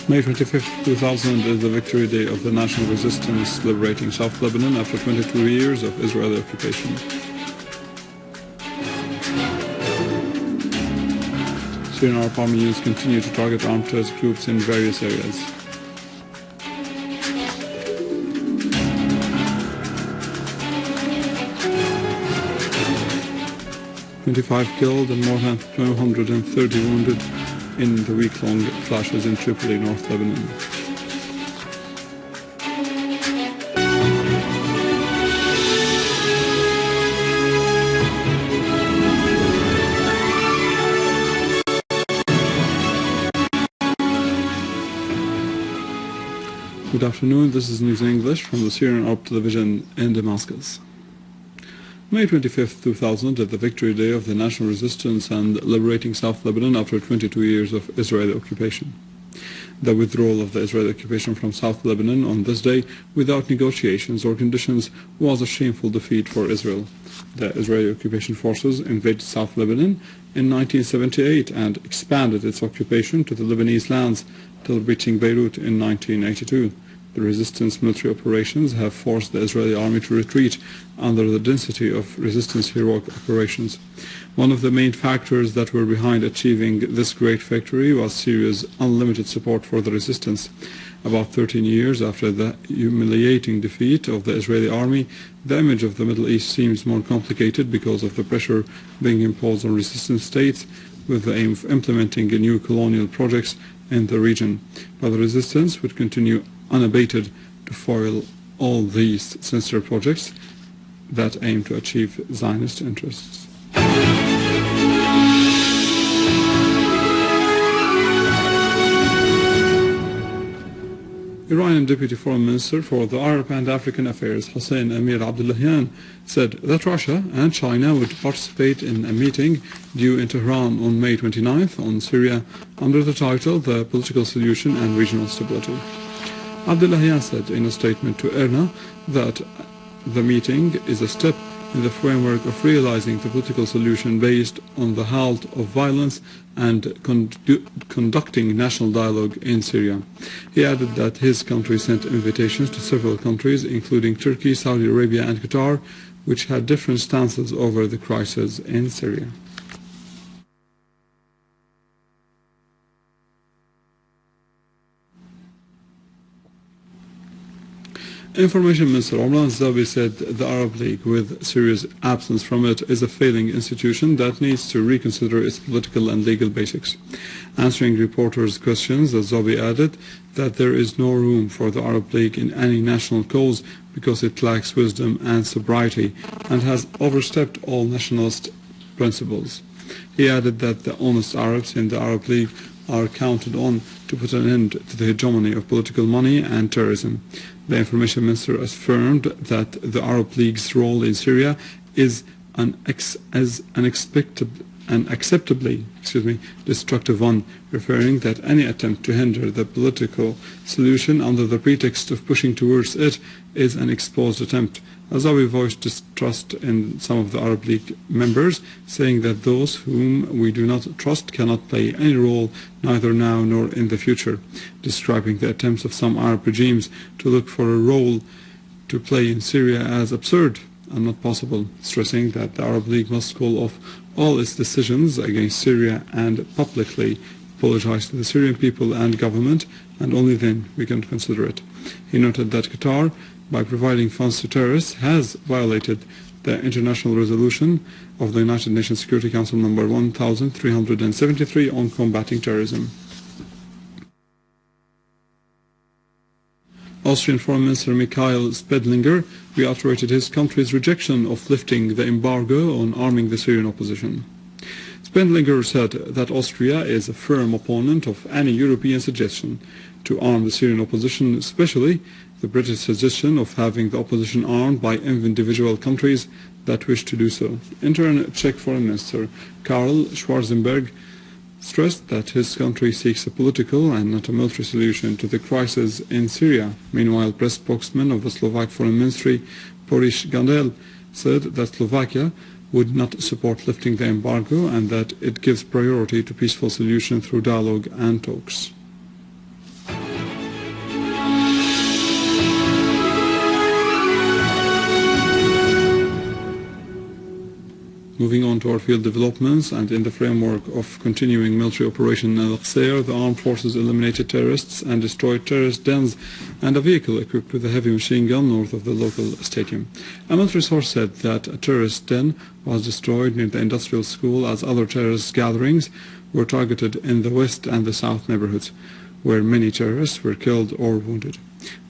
May 25th, 2000 is the victory day of the national resistance liberating South Lebanon after 22 years of Israeli occupation. Syrian armed units continue to target armed terrorist groups in various areas. "25 killed and more than 230 wounded in the week-long clashes in Tripoli, North Lebanon." Good afternoon, this is News in English from the Syrian Arab Television in Damascus. May 25th, 2000 is the victory day of the national resistance and liberating South Lebanon after 22 years of Israeli occupation. The withdrawal of the Israeli occupation from South Lebanon on this day without negotiations or conditions was a shameful defeat for Israel. The Israeli occupation forces invaded South Lebanon in 1978 and expanded its occupation to the Lebanese lands till reaching Beirut in 1982. The resistance military operations have forced the Israeli army to retreat under the density of resistance heroic operations. One of the main factors that were behind achieving this great victory was Syria's unlimited support for the resistance. About 13 years after the humiliating defeat of the Israeli army, the image of the Middle East seems more complicated because of the pressure being imposed on resistance states with the aim of implementing new colonial projects in the region. But the resistance would continue unabated to foil all these sinister projects that aim to achieve Zionist interests. Iranian Deputy Foreign Minister for the Arab and African Affairs Hossein Amir Abdullahian said that Russia and China would participate in a meeting due in Tehran on May 29th on Syria under the title The Political Solution and Regional Stability. Abdullahian said in a statement to IRNA that the meeting is a step in the framework of realizing the political solution based on the halt of violence and conducting national dialogue in Syria. He added that his country sent invitations to several countries, including Turkey, Saudi Arabia and Qatar, which had different stances over the crisis in Syria. Information Minister Omran Zabi said the Arab League, with Syria's absence from it, is a failing institution that needs to reconsider its political and legal basics. Answering reporters' questions, Zabi added that there is no room for the Arab League in any national cause because it lacks wisdom and sobriety and has overstepped all nationalist principles. He added that the honest Arabs in the Arab League are counted on to put an end to the hegemony of political money and terrorism. The Information Minister affirmed that the Arab League's role in Syria is an acceptably destructive one, referring that any attempt to hinder the political solution under the pretext of pushing towards it is an exposed attempt. Azawi voiced distrust in some of the Arab League members, saying that those whom we do not trust cannot play any role neither now nor in the future, describing the attempts of some Arab regimes to look for a role to play in Syria as absurd and not possible, stressing that the Arab League must call off all its decisions against Syria and publicly apologize to the Syrian people and government, and only then we can consider it. He noted that Qatar, by providing funds to terrorists, has violated the international resolution of the United Nations Security Council number 1373 on combating terrorism. Austrian Foreign Minister Michael Spedlinger reiterated his country's rejection of lifting the embargo on arming the Syrian opposition. Spedlinger said that Austria is a firm opponent of any European suggestion to arm the Syrian opposition, especially the British suggestion of having the opposition armed by individual countries that wish to do so. In turn, Czech Foreign Minister Karl Schwarzenberg stressed that his country seeks a political and not a military solution to the crisis in Syria. Meanwhile, press spokesman of the Slovak Foreign Ministry, Boris Gandel, said that Slovakia would not support lifting the embargo and that it gives priority to peaceful solution through dialogue and talks. Moving on to our field developments, and in the framework of continuing military operation al-Qseir, the armed forces eliminated terrorists and destroyed terrorist dens and a vehicle equipped with a heavy machine gun north of the local stadium. A military source said that a terrorist den was destroyed near the industrial school as other terrorist gatherings were targeted in the west and the south neighborhoods, where many terrorists were killed or wounded.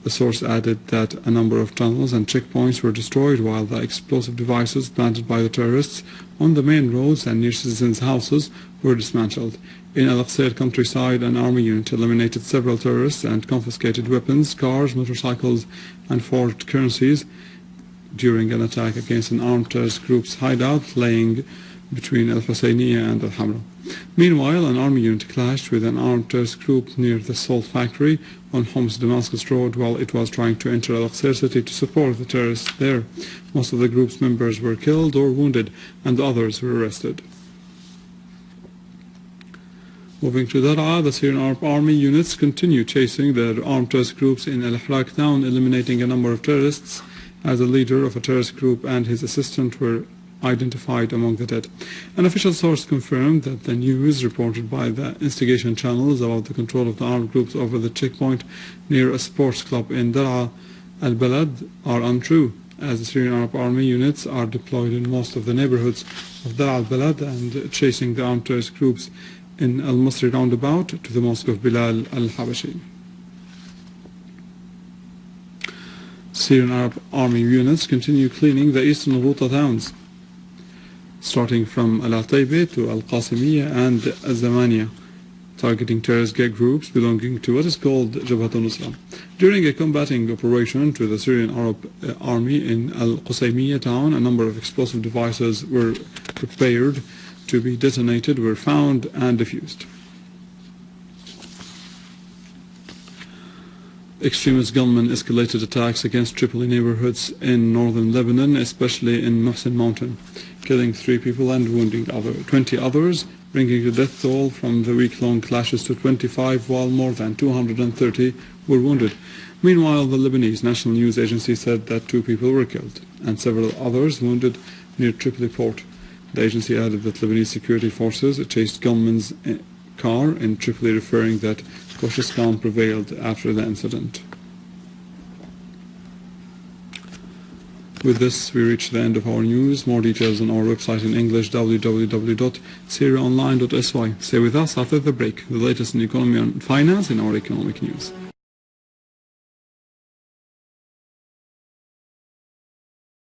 The source added that a number of tunnels and checkpoints were destroyed, while the explosive devices planted by the terrorists on the main roads and near citizens' houses were dismantled. In al-Qseir countryside, an army unit eliminated several terrorists and confiscated weapons, cars, motorcycles, and forged currencies during an attack against an armed terrorist group's hideout laying between al-Husayniya and al-Hamra. Meanwhile, an army unit clashed with an armed terrorist group near the salt factory on Homs-Damascus Road while it was trying to enter al-Qseir city to support the terrorists there. Most of the group's members were killed or wounded, and others were arrested. Moving to Daraa, the Syrian army units continue chasing the armed terrorist groups in Crackdown, eliminating a number of terrorists as the leader of a terrorist group and his assistant were identified among the dead. An official source confirmed that the news reported by the instigation channels about the control of the armed groups over the checkpoint near a sports club in Daraa al-Balad are untrue, as the Syrian Arab Army units are deployed in most of the neighborhoods of Daraa al-Balad and chasing the armed terrorist groups in al-Masri roundabout to the mosque of Bilal al-Habashi. Syrian Arab Army units continue cleaning the eastern Ghouta towns, starting from al-Aggravate to al-Qasimiya and al-Zamaniya, targeting terrorist groups belonging to what is called Jabhat al-Nusra. During a combating operation to the Syrian Arab Army in al-Qasimiya town, a number of explosive devices were prepared to be detonated, were found and defused. Extremist gunmen escalated attacks against Tripoli neighborhoods in northern Lebanon, especially in Mohsen Mountain, killing 3 people and wounding 20 others, bringing the death toll from the week-long clashes to 25, while more than 230 were wounded. Meanwhile, the Lebanese national news agency said that 2 people were killed and several others wounded near Tripoli port. The agency added that Lebanese security forces chased gunmen's car in Tripoli, referring that cautious calm prevailed after the incident. With this, we reach the end of our news. More details on our website in English, www.syriaonline.sy. Stay with us after the break, the latest in economy and finance in our economic news.